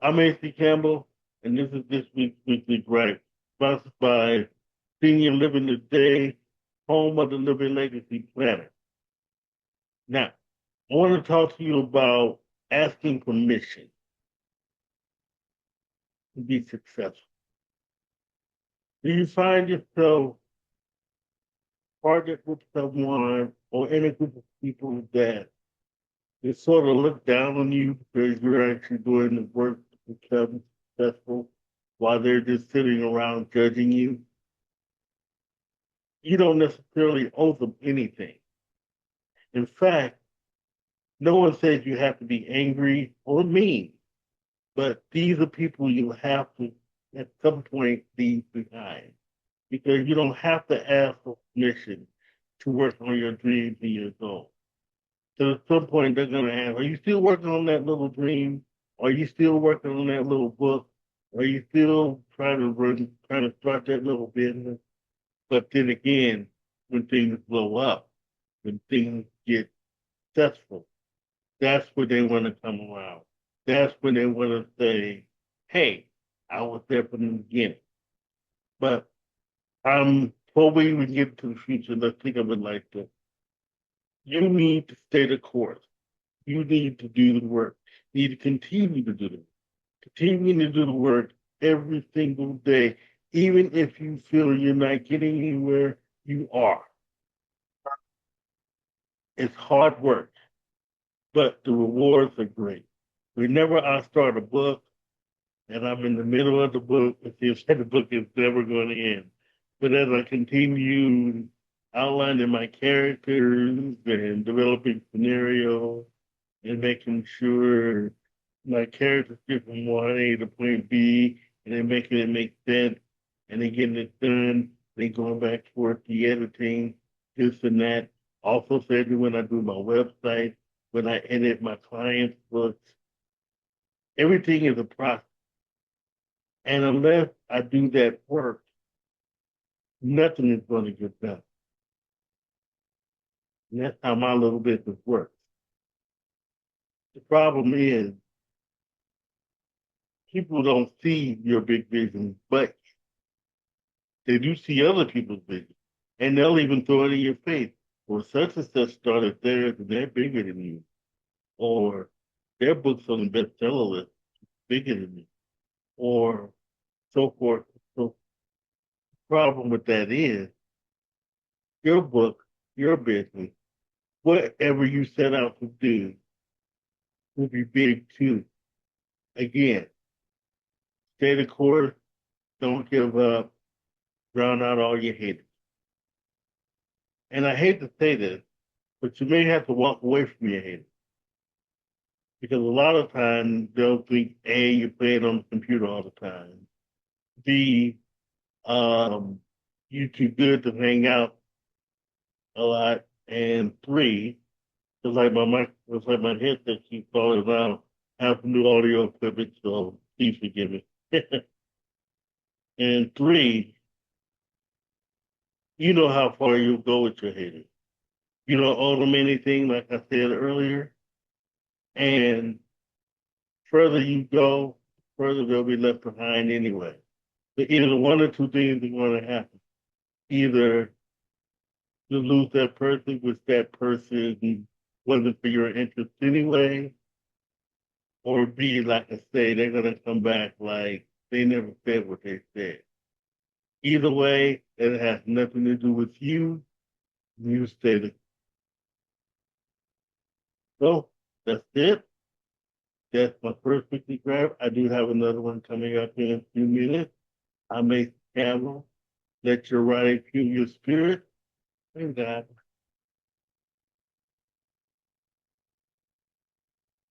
I'm AC Campbell, and this is this week's Weekly Gripe, sponsored by Senior Living Today, home of the Living Legacy Planet. Now, I want to talk to you about asking permission to be successful. Do you find yourself partnered with someone or in a group of people that they sort of look down on you because you're actually doing the work to become successful while they're just sitting around judging you? You don't necessarily owe them anything. In fact, no one says you have to be angry or mean, but these are people you have to, at some point, leave behind because you don't have to ask for permission to work on your dreams and your goals. So at some point, they're going to ask, are you still working on that little dream? Are you still working on that little book? Are you still trying to start that little business? But then again, when things blow up, when things get successful, that's when they want to come around. That's when they want to say, hey, I was there from the beginning. But before we even get to the future, let's think of it like this. You need to stay the course. You need to do the work. You need to continue to do the work. Continue to do the work every single day, even if you feel you're not getting anywhere, you are. It's hard work, but the rewards are great. Whenever I start a book and I'm in the middle of the book, it feels like the book is never going to end. But as I continue outlining my characters and developing scenarios and making sure my characters get from point A to point B and then making it make sense and then getting it done, then going back towards the editing, this and that. Also, certainly when I do my website, when I edit my clients' books, everything is a process. And unless I do that work, nothing is going to get done. And that's how my little business works. The problem is people don't see your big vision, but they do see other people's vision. And they'll even throw it in your face. Or such and such started theirs and they're bigger than you. Or their book's on the bestseller list, bigger than you. Or so forth. So the problem with that is your book, your business, whatever you set out to do will be big too. Again, stay the course, don't give up, drown out all your haters. And I hate to say this, but you may have to walk away from your haters. Because a lot of times they'll think A, you're playing on the computer all the time. B, um, you're too good to hang out a lot. And three, it's like my headset keeps falling around. I have some new audio equipment, so please forgive me. And three, you know how far you'll go with your haters. You don't owe them anything, like I said earlier. And further you go, further they'll be left behind anyway. But either one or two things are going to happen. Either you lose that person, which that person wasn't for your interest anyway, or B, like I say, they're going to come back like they never said what they said. Either way, it has nothing to do with you. You stay the. So that's it. That's my first weekly grab. I do have another one coming up in a few minutes. I may camel. Let your writing fuel your spirit. Thank God.